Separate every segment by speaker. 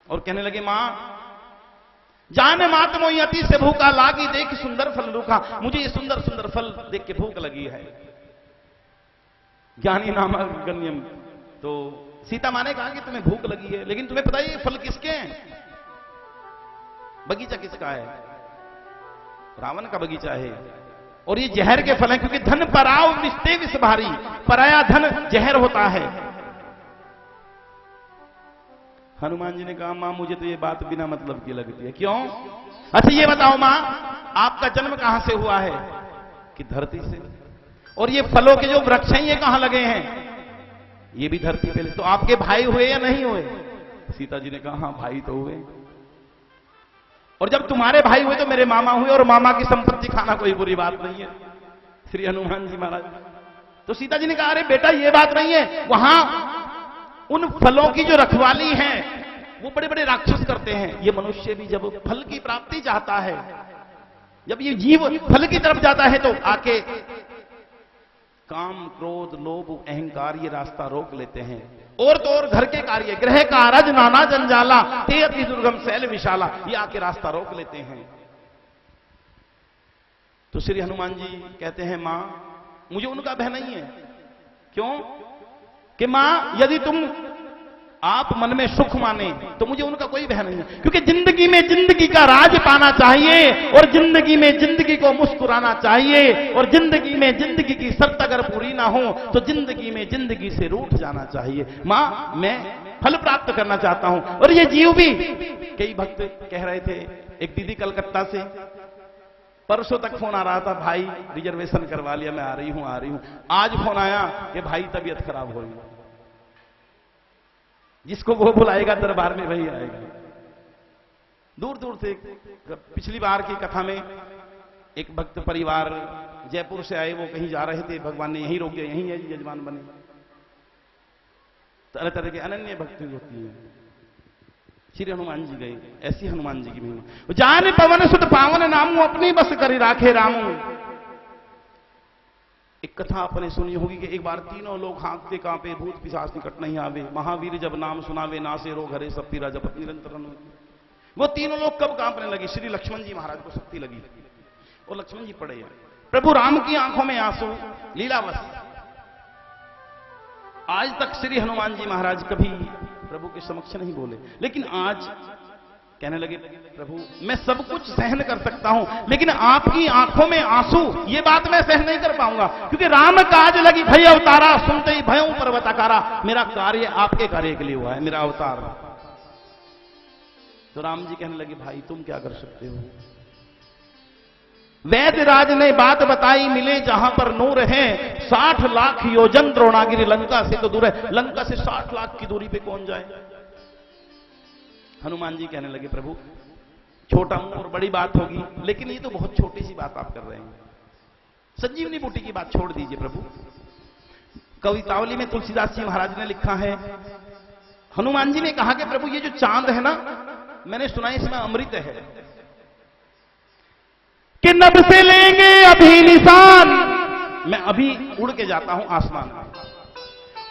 Speaker 1: और कहने लगे, मां जाने मात मोई अति से भूखा, लागी देख सुंदर फल रूखा। मुझे ये सुंदर सुंदर फल देख के भूख लगी है। ज्ञानी नामक गण्यम। तो सीता माँ ने कहा कि तुम्हें भूख लगी है, लेकिन तुम्हें पता है ये फल किसके हैं? बगीचा किसका है? रावण का बगीचा है। और ये जहर के फल हैं, क्योंकि धन पराव विस्ते विष भारी, पराया धन जहर होता है। हनुमान जी ने कहा, मां मुझे तो ये बात बिना मतलब की लगती है। क्यों? अच्छा ये बताओ मां, आपका जन्म कहां से हुआ है? कि धरती से। और ये फलों के जो वृक्ष हैं ये कहां लगे हैं? ये भी धरती पे। तो आपके भाई हुए या नहीं हुए? सीता जी ने कहा, हां भाई तो हुए। और जब तुम्हारे भाई हुए तो मेरे मामा हुए, और मामा की संपत्ति खाना कोई बुरी बात नहीं है। श्री हनुमान जी महाराज। तो सीता जी ने कहा, अरे बेटा ये बात नहीं है, वहां उन फलों की जो रखवाली है वो बड़े बड़े राक्षस करते हैं। ये मनुष्य भी जब फल की प्राप्ति चाहता है, जब ये जीव फल की तरफ जाता है, तो आके काम क्रोध लोभ अहंकार ये रास्ता रोक लेते हैं। और तो और घर के कार्य, गृह कारज नाना जंजाला, ते अति दुर्गम शैल विशाला, ये आके रास्ता रोक लेते हैं। तो श्री हनुमान जी कहते हैं, मां मुझे उनका भय नहीं है। क्यों? कि मां यदि तुम आप मन में सुख माने तो मुझे उनका कोई भय नहीं है, क्योंकि जिंदगी में जिंदगी का राज पाना चाहिए, और जिंदगी में जिंदगी को मुस्कुराना चाहिए, और जिंदगी में जिंदगी की शर्त अगर पूरी ना हो तो जिंदगी में जिंदगी से रूठ जाना चाहिए। मां मैं फल प्राप्त करना चाहता हूं। और ये जीव भी, कई भक्त कह रहे थे, एक दीदी कलकत्ता से परसों तक फोन आ रहा था, भाई रिजर्वेशन करवा लिया, मैं आ रही हूं। आज फोन आया कि भाई तबीयत खराब हो गई। जिसको वो बुलाएगा दरबार में वही आएगा। दूर दूर से। पिछली बार की कथा में एक भक्त परिवार जयपुर से आए, वो कहीं जा रहे थे, भगवान ने यहीं रोक दिया, यहीं है यजमान बने। तरह तरह के अनन्य भक्ति होती है। श्री हनुमान जी गए, ऐसी हनुमान जी की महिमा। जान पवन सुत पावन नामू, अपनी बस करी राखे रामू। एक कथा आपने सुनी होगी कि एक बार तीनों लोग हाँकते कांपे, भूत पिशाच निकट नहीं आवे, महावीर जब नाम सुनावे, नासे रोग हरे सब पीरा जपत निरंतर। वो तीनों लोग कब कांपने लगे? श्री लक्ष्मण जी महाराज को शक्ति लगी, और लक्ष्मण जी पड़े। प्रभु राम की आंखों में आंसू, लीलावश। आज तक श्री हनुमान जी महाराज कभी प्रभु के समक्ष नहीं बोले, लेकिन आज कहने लगे, प्रभु मैं सब कुछ सहन कर सकता हूं, लेकिन आपकी आंखों में आंसू, ये बात मैं सहन नहीं कर पाऊंगा, क्योंकि राम काज लगी भय अवतारा, सुनते ही भयों पर्वताकारा। मेरा कार्य आपके कार्य के लिए हुआ है, मेरा अवतार। तो राम जी कहने लगे, भाई तुम क्या कर सकते हो? वैद्यराज ने बात बताई, मिले जहां पर नूर है, 60 लाख योजन द्रोणागिरी, लंका से तो दूर है। लंका से 60 लाख की दूरी पे कौन जाए? हनुमान जी कहने लगे, प्रभु छोटा मुंह और बड़ी बात होगी, लेकिन ये तो बहुत छोटी सी बात आप कर रहे हैं। संजीवनी बूटी की बात छोड़ दीजिए प्रभु। कवितावली में तुलसीदास जी महाराज ने लिखा है, हनुमान जी ने कहा कि प्रभु ये जो चांद है ना, मैंने सुना इसमें अमृत है, कि नभ से लेंगे अभी निशान, मैं अभी उड़ के जाता हूं आसमान में,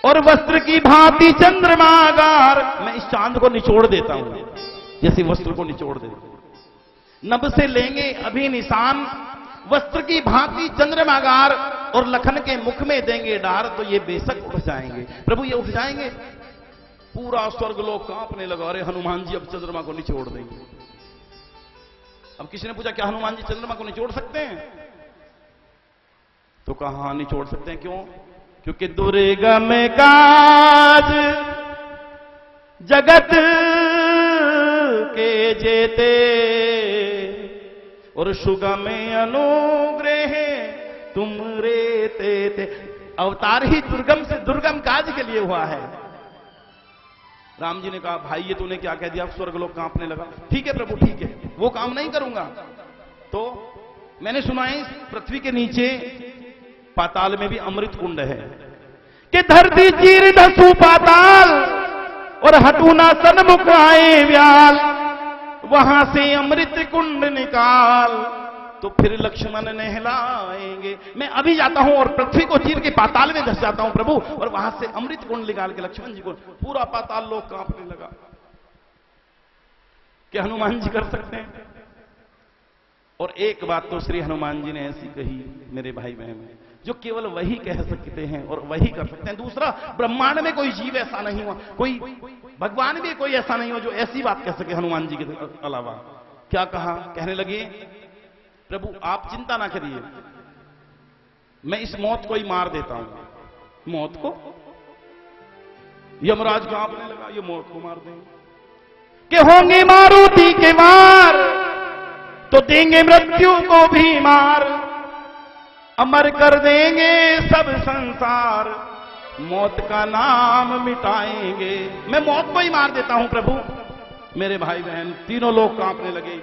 Speaker 1: और वस्त्र की भांति चंद्रमागार, मैं इस चांद को निचोड़ देता हूं जैसे वस्त्र को निचोड़ देते। नभ से लेंगे अभी निशान, वस्त्र की भांति चंद्रमागार, और लखन के मुख में देंगे डार, तो ये बेशक उठ जाएंगे। प्रभु ये उठ जाएंगे। पूरा स्वर्ग लोग कांपने लगा, अरे हनुमान जी अब चंद्रमा को निचोड़ देंगे। अब किसी ने पूछा, क्या हनुमान जी चंद्रमा को निचोड़ सकते हैं? तो कहा हां निचोड़ सकते हैं। क्यों? क्योंकि दुर्गम काज जगत के जेते, और सुगम अनुग्रह तुम रेते थे। अवतार ही दुर्गम से दुर्गम काज के लिए हुआ है। राम जी ने कहा, भाई ये तूने क्या कह दिया? स्वर्ग लोग कांपने लगा। ठीक है प्रभु, ठीक है, वो काम नहीं करूंगा। तो मैंने सुना है पृथ्वी के नीचे पाताल में भी अमृत कुंड है, कि धरती चीर धसू पाताल, और हटू ना सन्मुख आए व्याल, वहां से अमृत कुंड निकाल, तो फिर लक्ष्मण नहलाएंगे। मैं अभी जाता हूं और पृथ्वी को चीर के पाताल में धस जाता हूं प्रभु, और वहां से अमृत कुंड निकाल के लक्ष्मण जी को। पूरा पाताल लोग कांपने लगा। क्या हनुमान जी कर सकते हैं? और एक बात तो श्री हनुमान जी ने ऐसी कही मेरे भाई बहन, जो केवल वही कह सकते हैं और वही कर सकते हैं। दूसरा, ब्रह्मांड में कोई जीव ऐसा नहीं हुआ, कोई भगवान भी कोई ऐसा नहीं हुआ जो ऐसी बात कह सके हनुमान जी के अलावा। क्या कहा? कहने लगे, प्रभु आप चिंता ना करिए, मैं इस मौत को ही मार देता हूं। मौत को? यमराज कांपने लगा, ये मौत को मार देंगे कि होंगे मारुति के वार, तो देंगे मृत्यु को भी मार, अमर कर देंगे सब संसार, मौत का नाम मिटाएंगे। मैं मौत को ही मार देता हूं प्रभु। मेरे भाई बहन, तीनों लोग कांपने लगे।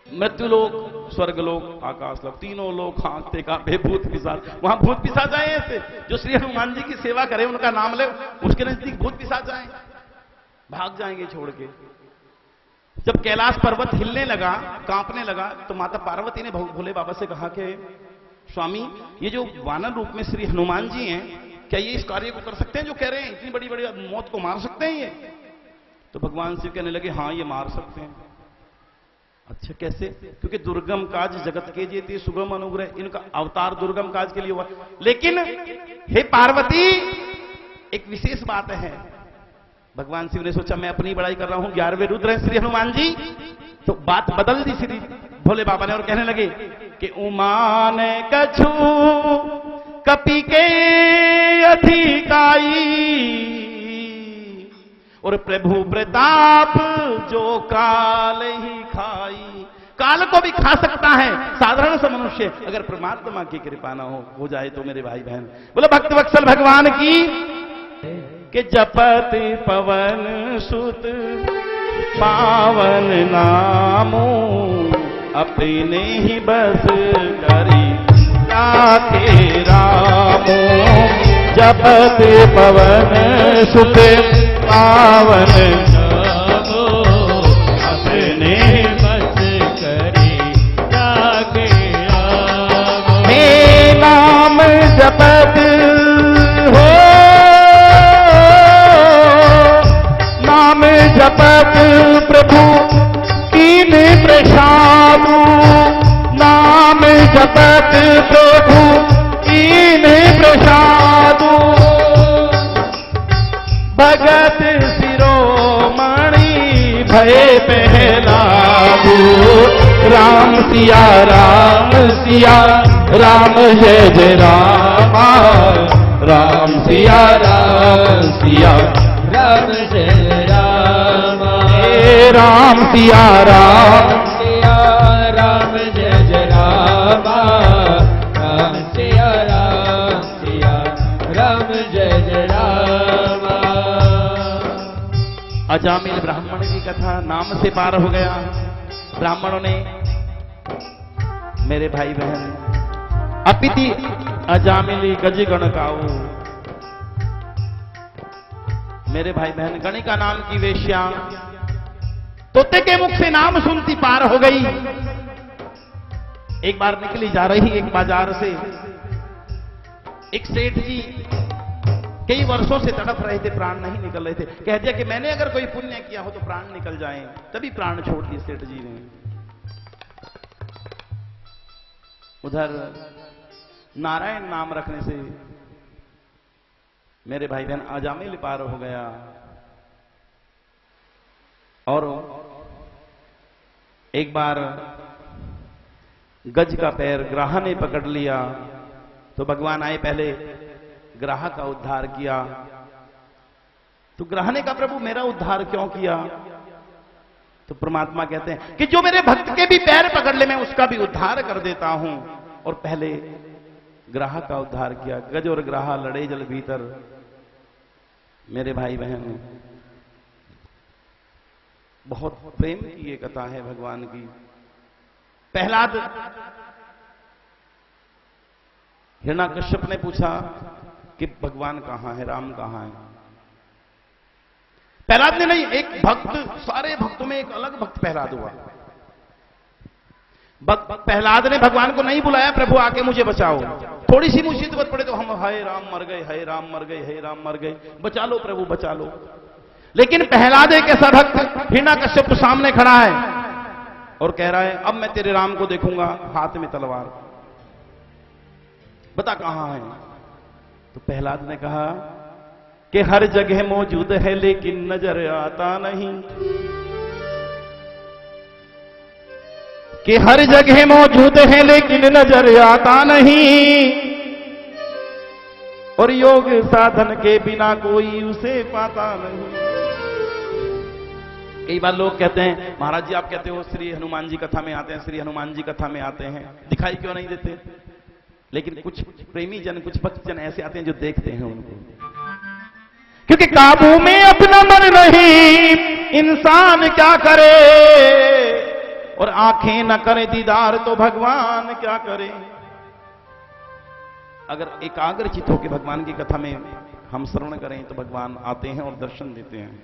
Speaker 1: मृत्यु लोक, स्वर्ग लोक, आकाश लोक, तीनों लोग कांपते कांपे। भूत पिशाच, वहां भूत पिशाच आए ऐसे जो श्री हनुमान जी की सेवा करे, उनका नाम ले, उसके नजदीक भूत पिशाच आए, भाग जाएंगे छोड़ के। जब कैलाश पर्वत हिलने लगा, कांपने लगा, तो माता पार्वती ने भोले बाबा से कहा कि स्वामी, ये जो वानर रूप में श्री हनुमान जी हैं, क्या ये इस कार्य को कर सकते हैं जो कह रहे हैं? इतनी बड़ी बड़ी मौत को मार सकते हैं ये? तो भगवान शिव कहने लगे, हां ये मार सकते हैं। अच्छा कैसे? क्योंकि दुर्गम काज जगत के जेते सुगम अनुग्रह, इनका अवतार दुर्गम काज के लिए हुआ। लेकिन हे पार्वती, एक विशेष बात है। भगवान शिव ने सोचा मैं अपनी बड़ाई कर रहा हूं, 11वें रुद्र है श्री हनुमान जी, तो बात बदल दी श्री भोले बाबा ने और कहने लगे कि उमा ने कछु कपि के अधिकाई, और प्रभु प्रताप जो काल ही खाई। काल को भी खा सकता है साधारण सा मनुष्य, अगर परमात्मा की कृपा ना हो जाए तो। मेरे भाई बहन, बोलो भक्त वत्सल भगवान की कि जपत पवन सुत पावन नामो, अपने ही बस करी राखे रामो। जपत पवन सुत पावन नामो, अपने ही बस करी राखे रामो। हे नाम जपत हो, नाम जपत प्रभु कीन प्रसाद, नाम जपत प्रभु कीन प्रसाद। भगत शिरोमणि भय पहलादू, राम सिया राम जय जय रामा, राम सिया राम जय रामा। राम सिया राम जय जय रामा, राम सिया राम जय जय रामा। अजामिल ब्राह्मण की कथा नाम से पार हो गया। ब्राह्मणों ने, मेरे भाई बहन, अपिति अजामिली गज गण काऊ। मेरे भाई बहन, गणिका नाम की वेश्या तोते के मुख से नाम सुनती पार हो गई। एक बार निकली जा रही एक बाजार से, एक सेठ जी कई वर्षों से तड़प रहे थे, प्राण नहीं निकल रहे थे। कह दिया कि मैंने अगर कोई पुण्य किया हो तो प्राण निकल जाएं, तभी प्राण छोड़ दिए सेठ जी ने। उधर नारायण नाम रखने से मेरे भाई बहन अजामिल पार हो गया। और एक बार गज का पैर ग्राह ने पकड़ लिया, तो भगवान आए, पहले ग्राह का उद्धार किया। तो ग्राह ने कहा, प्रभु मेरा उद्धार क्यों किया? तो परमात्मा कहते हैं कि जो मेरे भक्त के भी पैर पकड़ ले, मैं उसका भी उद्धार कर देता हूं। और पहले ग्राह का उद्धार किया। गज और ग्राह लड़े जल भीतर। मेरे भाई बहन, बहुत प्रेम की ये कथा है भगवान की। प्रहलाद, हिरण्याकश्यप ने पूछा कि भगवान कहां है, राम कहां है? प्रहलाद ने नहीं, एक भक्त, सारे भक्तों में एक अलग भक्त प्रहलाद हुआ। प्रहलाद ने भगवान को नहीं बुलाया, प्रभु आके मुझे बचाओ। थोड़ी सी मुसीबत पड़े तो हम हाय राम मर गए, हाय राम मर गए, हाय राम मर गए, बचा लो प्रभु बचा लो। लेकिन प्रहलाद एक ऐसा भक्त हिरण्यकश्यप सामने खड़ा है और कह रहा है अब मैं तेरे राम को देखूंगा, हाथ में तलवार, बता कहां है। तो प्रहलाद ने कहा कि हर जगह मौजूद है लेकिन नजर आता नहीं, कि हर जगह मौजूद है लेकिन नजर आता नहीं, और योग साधन के बिना कोई उसे पाता नहीं। कई बार लोग कहते हैं महाराज जी आप कहते हो श्री हनुमान जी कथा में आते हैं, श्री हनुमान जी कथा में आते हैं, दिखाई क्यों नहीं देते? लेकिन कुछ प्रेमी जन, कुछ भक्त जन ऐसे आते हैं जो देखते हैं उनको, क्योंकि काबू में अपना मन नहीं, इंसान क्या करे, और आंखें न करे दीदार तो भगवान क्या करे। अगर एकाग्रचित होकर भगवान की कथा में हम श्रवण करें तो भगवान आते हैं और दर्शन देते हैं।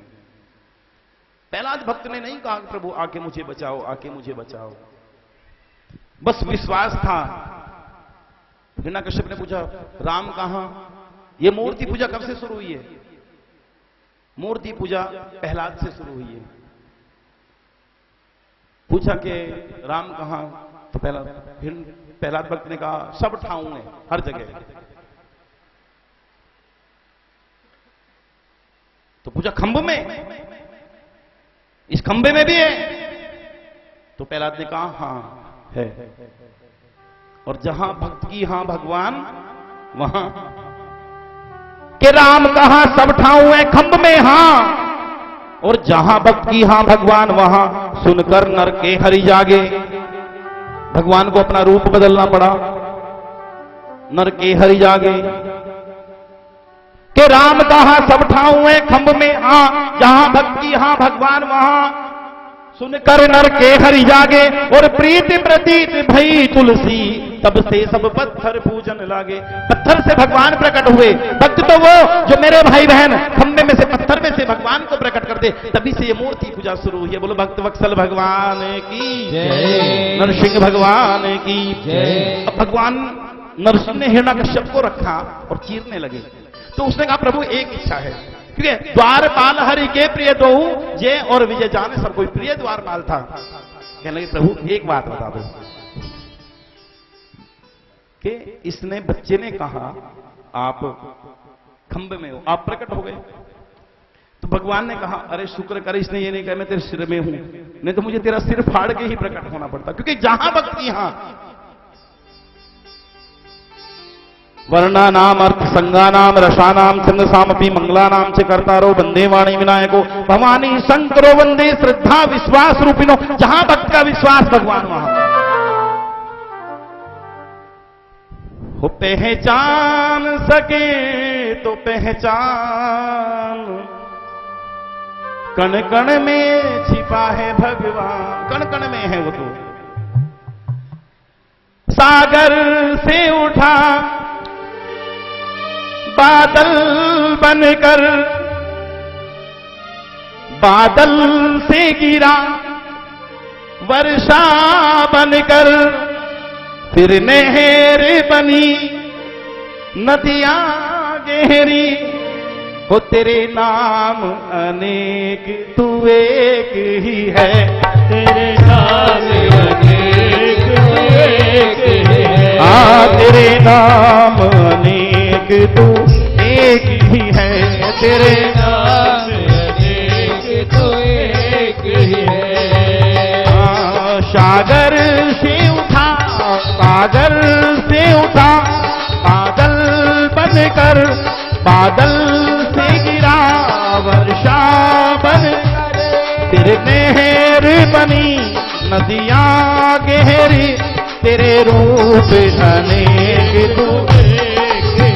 Speaker 1: प्रहलाद भक्त ने नहीं कहा प्रभु आके मुझे बचाओ, आके मुझे बचाओ, बस विश्वास था। हिरण्यकश्यप ने पूछा राम कहां? ये मूर्ति पूजा कब से शुरू हुई है? मूर्ति पूजा प्रहलाद से शुरू हुई है। पूछा कि राम कहां? तो प्रहलाद भक्त ने कहा सब ठाऊं है, हर जगह। तो पूछा खंभ में, इस खंबे में भी है? तो प्रहलाद ने कहा हां है, और जहां भक्त की हां भगवान वहां। कि राम कहां सब ठाऊं है, खंभ में हां, और जहां भक्त की हां भगवान वहां। सुनकर नर के हरि जागे, भगवान को अपना रूप बदलना पड़ा, नर के हरि जागे। कि राम कहां सब ठाऊं है, खंभ में हां, जहां भक्ति हां भगवान वहां। सुनकर नर के हरि जागे, और प्रीति प्रतीत भई तुलसी, तब से सब पत्थर पूजन लागे। पत्थर से भगवान प्रकट हुए। भक्त तो वो जो मेरे भाई बहन खंबे में से, पत्थर में से भगवान को प्रकट कर दे, तभी से ये मूर्ति पूजा शुरू हुई है। बोलो भक्त वत्सल भगवान की जय, नरसिंह भगवान की जय। अब भगवान नरसिंह ने हिरण्यकश्यप को रखा और चीरने लगे। तो उसने कहा प्रभु एक इच्छा है, क्योंकि द्वारपाल हरि के प्रिय दो, जय और विजय जाने सब कोई प्रिय द्वारपाल था। कहने लगे प्रभु एक बात बता दो, कि इसने बच्चे ने कहा आप खंबे में हो, आप प्रकट हो गए। तो भगवान ने कहा अरे शुक्र कर इसने ये नहीं कहा मैं तेरे सिर में हूं, नहीं तो मुझे तेरा सिर फाड़ के ही प्रकट होना पड़ता। क्योंकि जहां भक्ति यहां वर्णा नाम अर्थ संगा नाम रसा नाम छंद सामपी मंगला नाम से कर्तारो वंदे वाणी विनायको भवानी शंकरो वंदे श्रद्धा विश्वास रूपिनो। जहां भक्त का विश्वास भगवान वहां। हो पहचान सके तो पहचान, कण कण में छिपा है भगवान, कण कण में है वो तो। सागर से उठा बादल बनकर, बादल से गिरा वर्षा बनकर, फिर नहर बनी नदियां गहरी। हो तेरे नाम अनेक तू एक ही है, तेरे नाम अनेक तू एक ही है। तेरे नाम अनेक तू एक ही है, तेरे नाम अनेक तू एक ही है। सागर से उठा, सागर से उठा बादल बनकर, बादल से गिरा वर्षा बनकर, फिर नहर बनी नदियां गहरी। तेरे रूप अनेक तू एक है,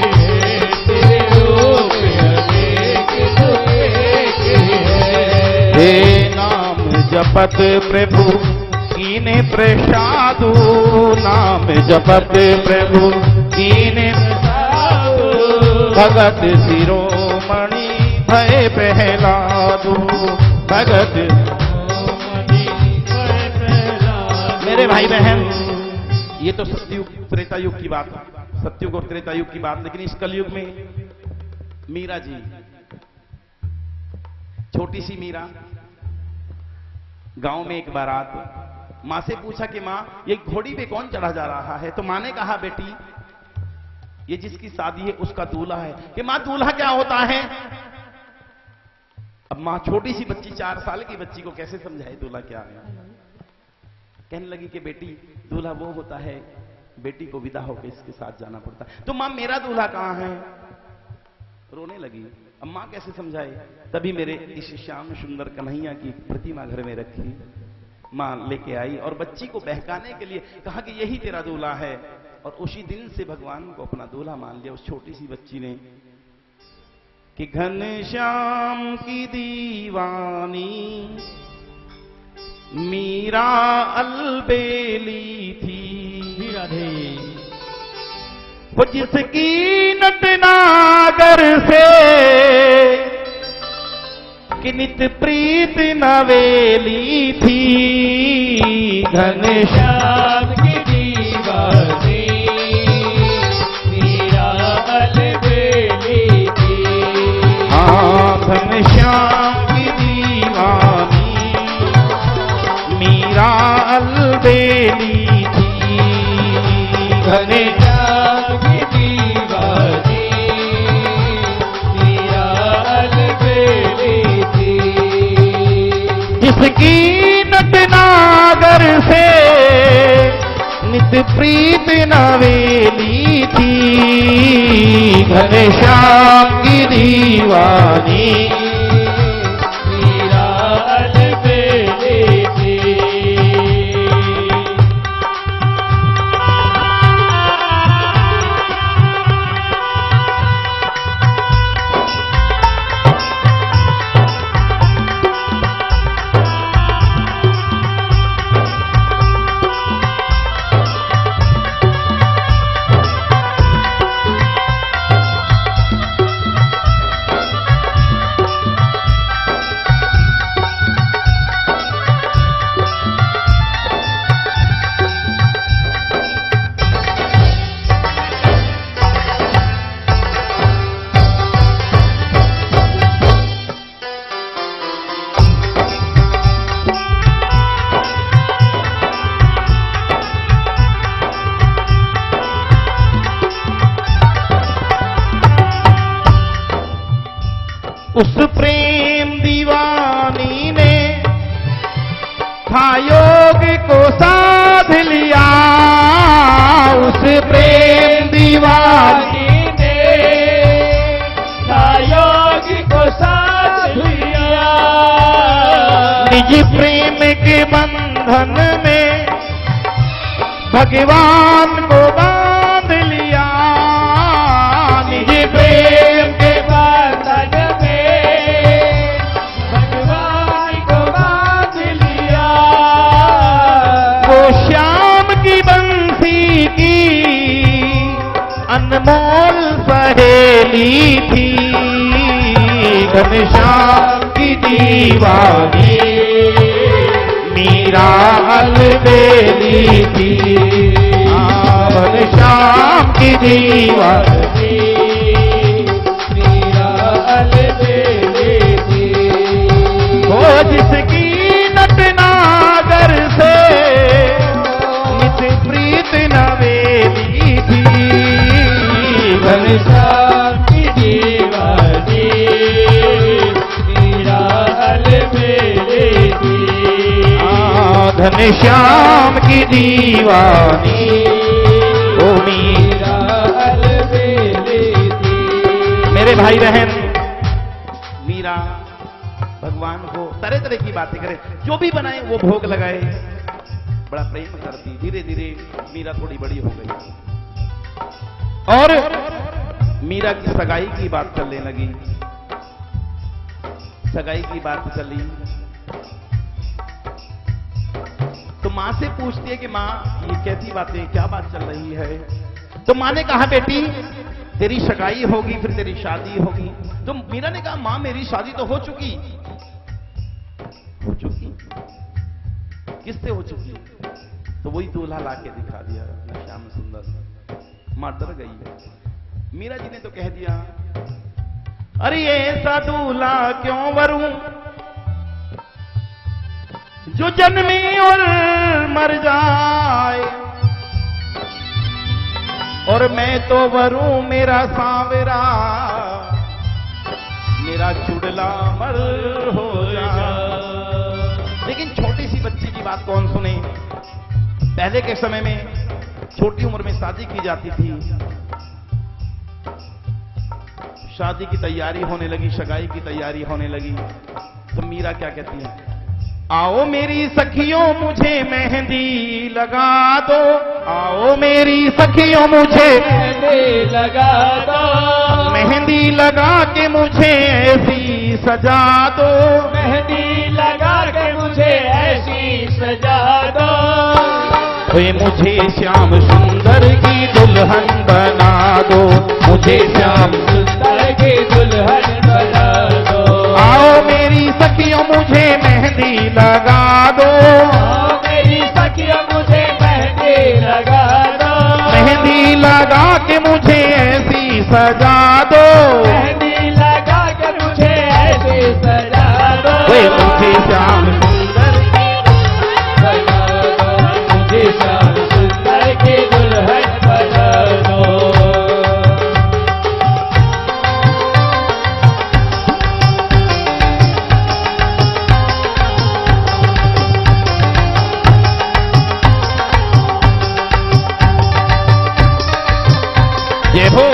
Speaker 1: तेरे रूप अनेक तू एक है। हे नाम जपत प्रभु कीने प्रसादु, नाम जपत प्रभु कीने प्रसादु, भगत शिरोमणि भय प्रहलादु, भगत मेरे भाई बहन। ये तो सत्युग त्रेता युग की बात, सत्युग और त्रेता युग की बात। लेकिन इस कलयुग में मीरा जी छोटी सी मीरा गांव में एक बारात, मां से पूछा कि मां ये घोड़ी पे कौन चढ़ा जा रहा है? तो मां ने कहा बेटी ये जिसकी शादी है उसका दूल्हा है। कि मां दूल्हा क्या होता है? अब मां छोटी सी बच्ची 4 साल की बच्ची को कैसे समझाए दूल्हा क्या है? कहने लगी कि बेटी दूल्हा वो होता है बेटी को विदा होकर इसके साथ जाना पड़ता है। तो मां मेरा दूल्हा कहां है? रोने लगी। अब मां कैसे समझाए? तभी मेरे इस श्याम सुंदर कन्हैया की प्रतिमा घर में रखी, मां लेके आई और बच्ची को बहकाने के लिए कहा कि यही तेरा दूल्हा है। और उसी दिन से भगवान को अपना दूल्हा मान लिया उस छोटी सी बच्ची ने। कि घनश्याम की दीवानी मीरा अलबेली थी, वो जिसकी नटनागर से कि नित प्रीत नवेली थी। घनश्याम की दीवानी मीरा अलबेली थी। हाँ घनश्याम की दीवानी मीरा अलबेली थी। घनश्याम की दीवानी मीरा अलबेली थी। जिसकी नटनागर से नित प्रीत नवेली थी। घनश्याम की दीवानी मीरा अलबेली थी। उस प्रेम दीवानी ने था योग को साध लिया। उस प्रेम दीवानी ने था योग को साध लिया। निज प्रेम के बंधन में भगवान को बांध लिया। निज प्रेम के बंधन अनमोल सहेली थी। घनश्याम की दीवानी मीरा अलबेली थी। घनश्याम की दीवानी मीरा अलबेली थी। वो जिसकी नटनागर से नित प्रीत नवेली थी। घनश्याम की दीवानी मीरा अलबेली थी। घनश्याम की दीवानी ओ मीरा अलबेली थी। मेरे भाई बहन, मीरा भगवान को तरह तरह की बातें करे, जो भी बनाए वो भोग लगाए, बड़ा प्रेम करती। धीरे धीरे मीरा थोड़ी बड़ी हो गई और मीरा की सगाई की बात चलने लगी। सगाई की बात चली तो मां से पूछती है कि मां ये कैसी बातें, क्या बात चल रही है? तो मां ने कहा बेटी तेरी सगाई होगी, फिर तेरी शादी होगी। तो मीरा ने कहा मां मेरी शादी तो हो चुकी। हो चुकी? किससे हो चुकी? तो वही दूल्हा लाके दिखा दिया श्याम सुंदर। मां डर गई है। मीरा जी ने तो कह दिया अरे ऐसा दूल्हा क्यों वरूं जो जन्मे और मर जाए, और मैं तो वरूं मेरा सांवरा, मेरा चुड़ला मर हो जाए। लेकिन छोटी सी बच्ची की बात कौन सुने। पहले के समय में छोटी उम्र में शादी की जाती थी। शादी की तैयारी होने लगी, सगाई की तैयारी होने लगी, तो मीरा क्या कहती है, आओ मेरी सखियों मुझे मेहंदी लगा दो, आओ मेरी सखियों मुझे
Speaker 2: मेहंदी लगा दो,
Speaker 1: मेहंदी लगा के मुझे ऐसी सजा दो,
Speaker 2: मेहंदी लगा के मुझे ऐसी सजा दो,
Speaker 1: वे मुझे श्याम सुंदर की दुल्हन बना दो, मुझे श्याम
Speaker 2: सुंदर की दुल्हन बना दो।
Speaker 1: आओ मेरी सखियों मुझे मेहंदी लगा दो,
Speaker 2: आओ मेरी सखियों मुझे मेहंदी लगा दो,
Speaker 1: मेहंदी लगा के मुझे ऐसी सजा दो,
Speaker 2: मेहंदी लगा के मुझे ऐसी सजा दो,
Speaker 1: वे मुझे श्याम सुंदर
Speaker 2: बना दो, मुझे श्याम सुंदर की दुल्हन बना दो।
Speaker 1: ये हो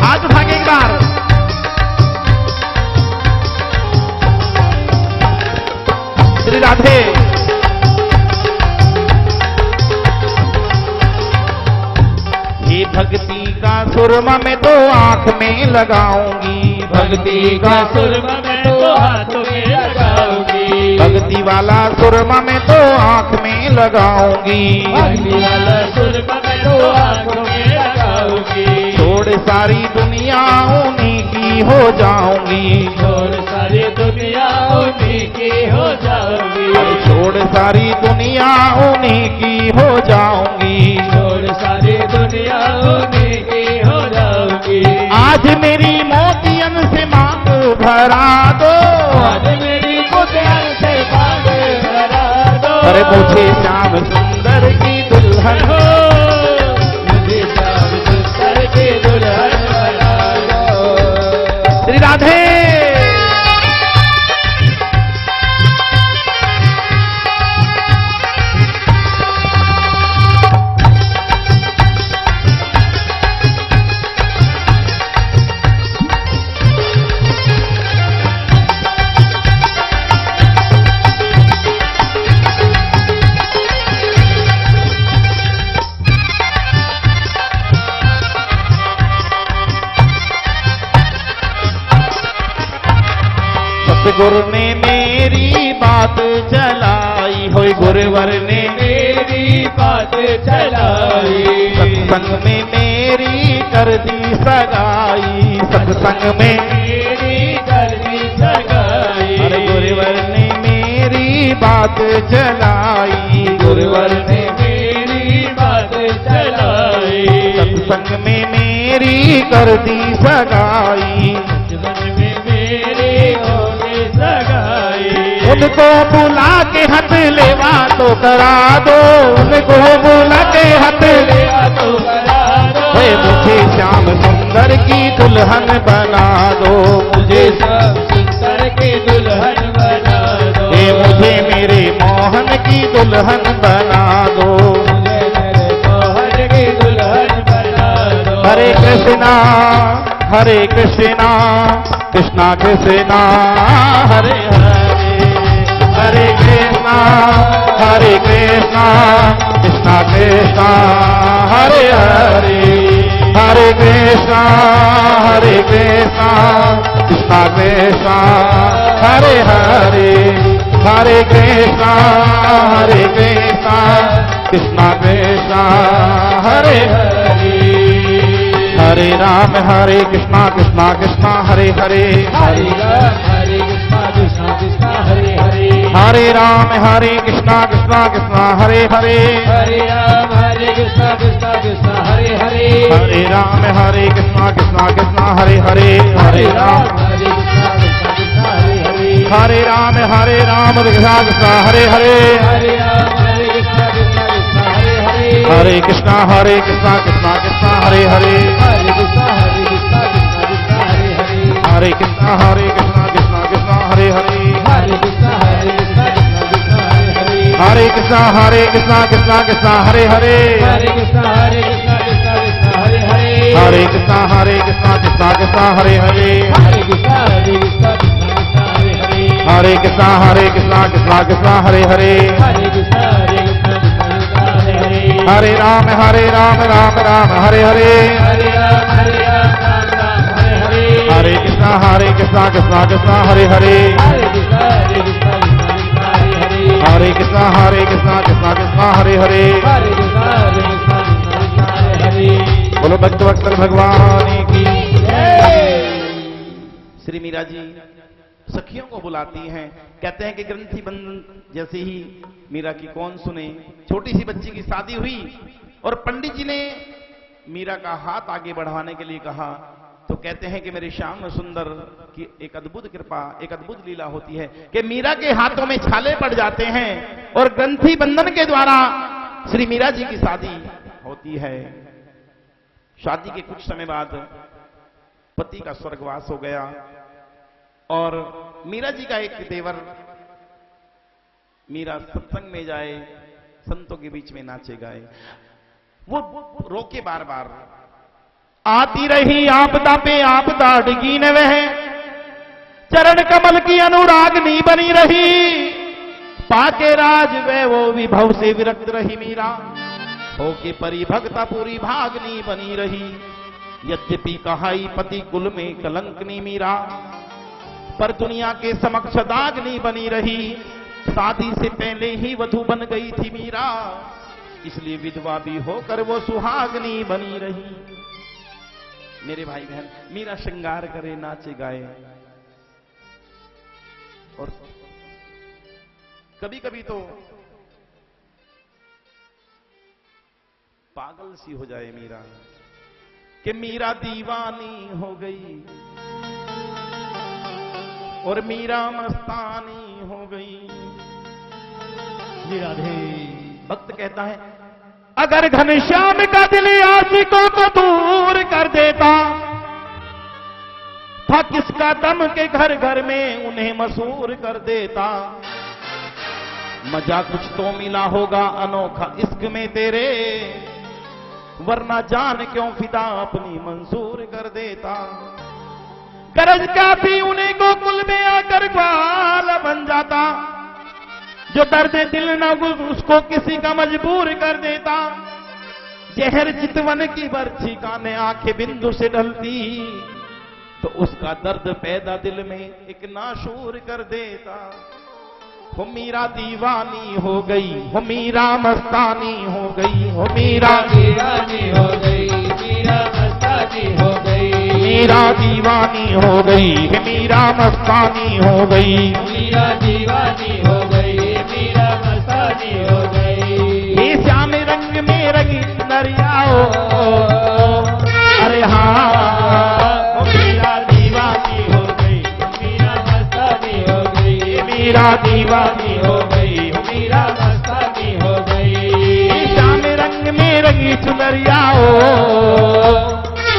Speaker 1: आज उठा के एक बार। श्री राधे। ये भक्ति का सुरमा मैं तो आंख में लगाऊंगी,
Speaker 2: भक्ति का सुरमा मैं तो हाथ में लगाऊंगी,
Speaker 1: भक्ति वाला सुरमा मैं तो आंख में लगाऊंगी,
Speaker 2: भक्ति वाला सुरमा मैं तो आंखों में लगाऊंगी,
Speaker 1: छोड़ सारी दुनिया उन्हीं की हो जाऊंगी,
Speaker 2: छोड़ सारी दुनिया उन्हीं की हो जाऊंगी,
Speaker 1: छोड़ सारी दुनिया उन्हीं की हो जाऊंगी,
Speaker 2: छोड़ सारी दुनिया उन्हीं की हो जाऊंगी।
Speaker 1: आज मेरी मोतियन से मांग भरा दो,
Speaker 2: आज मेरी मोतियन से मांग भरा दो,
Speaker 1: अरे मुझे श्याम सुंदर की दुल्हन
Speaker 2: हो, मुझे श्याम सुंदर की दुल्हन बना दो।
Speaker 1: श्री राधे। सतगुरु ने मेरी बात चलाई, होई गुरुवर ने
Speaker 2: मेरी बात चलाई,
Speaker 1: सत्संग में मेरी कर दी सगाई, सत्संग में
Speaker 2: मेरी कर दी सगाई,
Speaker 1: अरे गुरुवर ने मेरी बात चलाई,
Speaker 2: गुरुवर ने मेरी बात चलाई,
Speaker 1: सत्संग में मेरी कर दी सगाई,
Speaker 2: जीवन में मेरी हो गई सगाई,
Speaker 1: उनको बुला के हाथ लेवा तो करा दो, उनको बुला के हाथ
Speaker 2: लेवा तो करा दो,
Speaker 1: वे मुझे श्याम सुंदर की दुल्हन बना दो,
Speaker 2: मुझे श्याम सुंदर की दुल्हन बना दो,
Speaker 1: ये मुझे मेरे मोहन की दुल्हन बना दो,
Speaker 2: मुझे मेरे मोहन की दुल्हन बना दो।
Speaker 1: हरे कृष्णा हरे कृष्णा कृष्णा कृष्णा हरे हरे, हरे कृष्णा कृष्णा कृष्णा हरे हरे, हरे कृष्णा कृष्णा कृष्णा हरे हरे, हरे कृष्णा कृष्णा कृष्णा हरे हरे, हरे राम हरे कृष्णा कृष्णा कृष्णा हरे हरे,
Speaker 2: हरे राम हरे कृष्णा कृष्णा कृष्णा हरे हरे,
Speaker 1: हरे राम हरे कृष्णा कृष्णा कृष्णा हरे हरे,
Speaker 2: हरे राम हरे कृष्णा कृष्णा कृष्णा हरे हरे,
Speaker 1: हरे राम हरे कृष्णा कृष्णा कृष्णा हरे हरे, हरे राम
Speaker 2: हरे कृष्णा कृष्णा कृष्णा हरे हरे,
Speaker 1: हरे राम कृष्ण कृष्ण हरे हरे,
Speaker 2: हरे राम हरे कृष्ण कृष्ण कृष्ण हरे हरे,
Speaker 1: हरे कृष्ण कृष्ण कृष्ण कृष्ण हरे हरे,
Speaker 2: हरे कृष्ण
Speaker 1: हरे कृष्ण कृष्ण कृष्ण हरे हरे,
Speaker 2: हरे कृष्ण
Speaker 1: हरे कृष्ण कृष्ण कृष्ण हरे हरे,
Speaker 2: हरे कृष्ण
Speaker 1: हरे कृष्ण कृष्ण कृष्ण हरे हरे,
Speaker 2: हरे कृष्ण
Speaker 1: हरे राम राम हरे हरे,
Speaker 2: हरे राम हरे
Speaker 1: हरे कृष्ण कृष्ण कृष्ण हरे हरे,
Speaker 2: हरे कृष्ण
Speaker 1: हरे कृष्ण कृष्ण कृष्ण हरे हरे,
Speaker 2: हरे
Speaker 1: बोलो भक्त वत्सल भगवान की। श्री मीरा जी सखियों को बुलाती हैं, कहते हैं कि ग्रंथि बंधन जैसे ही मीरा की कौन सुने। छोटी सी बच्ची की शादी हुई और पंडित जी ने मीरा का हाथ आगे बढ़ाने के लिए कहा, तो कहते हैं कि मेरे श्याम सुंदर की एक अद्भुत कृपा, एक अद्भुत लीला होती है कि मीरा के हाथों में छाले पड़ जाते हैं और ग्रंथि बंधन के द्वारा श्री मीरा जी की शादी होती है। शादी के कुछ समय बाद पति का स्वर्गवास हो गया और मीरा जी का एक देवर मीरा सत्संग में जाए, संतों के बीच में नाचे गाए, वो रोके बार बार। आती रही आपदा पे आपदा डिगी न वह, चरण कमल की अनुरागनी बनी रही, पाके राज वे वो विभव से विरक्त रही मीरा, होके परिभक्ता पूरी भागनी बनी रही। यद्यपि कहाई पति कुल में कलंकनी मीरा, पर दुनिया के समक्ष दागनी बनी रही। शादी से पहले ही वधू बन गई थी मीरा, इसलिए विधवा भी होकर वो सुहागनी बनी रही। मेरे भाई बहन, मीरा श्रृंगार करे, नाचे गाए और कभी कभी तो पागल सी हो जाए मीरा कि मीरा दीवानी हो गई और मीरा मस्तानी हो गई।
Speaker 2: राधे
Speaker 1: भक्त कहता है, अगर घनश्याम का दिल आशिकों को दूर कर देता था, किसका दम के घर घर में उन्हें मशहूर कर देता। मजा कुछ तो मिला होगा अनोखा इश्क में तेरे, वरना जान क्यों फिदा अपनी मंसूर कर देता। गरज क्या थी उन्हें गोकुल में आकर ग्वाल बन जाता, जो दर्द दिल न उसको किसी का मजबूर कर देता। जहर चितवन की बर्छी काने आंखें बिंदु से ढलती, तो उसका दर्द पैदा दिल में एक नाशूर कर देता। हो मीरा दीवानी हो गई, हो मीरा मस्तानी हो गई, हो मीरा
Speaker 2: दीवानी हो गई, मीरा मस्तानी हो गई,
Speaker 1: मीरा दीवानी हो गई, मीरा मस्तानी हो गई,
Speaker 2: मीरा दीवानी हो गई, मीरा मस्तानी हो गई।
Speaker 1: ये श्याम रंग में रंगी नरियाओ, अरे हाँ,
Speaker 2: ओ मीरा दीवानी हो गई, मीरा मस्तानी हो गई,
Speaker 1: मीरा दीवानी
Speaker 2: हो गई, मीरा मस्तानी हो गई।
Speaker 1: श्याम रंग में रंगी चुनरियाओ,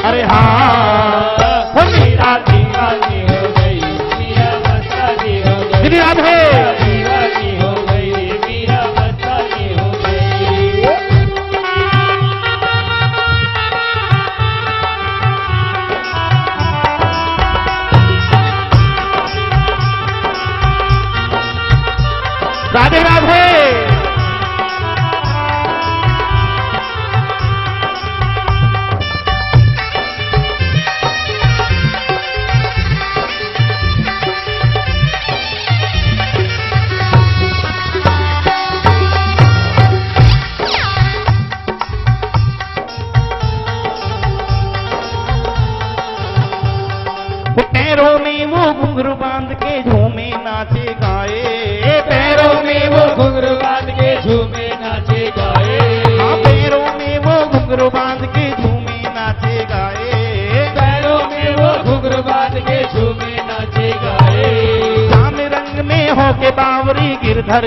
Speaker 1: अरे हाँ,
Speaker 2: मीरा दीवानी हो गई, मीरा मस्तानी हो गई,
Speaker 1: श्री राधे
Speaker 2: दीवानी हो गई, मीरा मस्तानी हो गई।
Speaker 1: राधे राधे। पैरों में वो घुंघरू बांध के झूमे नाचे गाए,
Speaker 2: पैरों में वो घुंघरू बांध के झूमे नाचे गाए,
Speaker 1: हाँ, पैरों में वो घुंघरू बांध के झूमे नाचे गाए,
Speaker 2: पैरों में वो घुंघरू बांध के झूमे नाचे गाए।
Speaker 1: श्याम रंग के बावरी गिरधर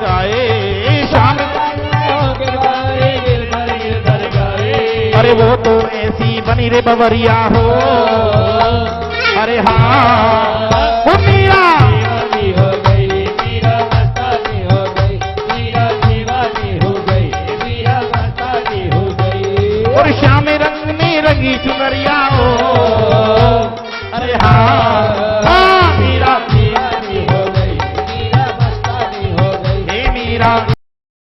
Speaker 1: गाए श्याम
Speaker 2: गिरधर गाए।
Speaker 1: अरे वो तो ऐसी बनी रे बवरिया हो, अरे हाँ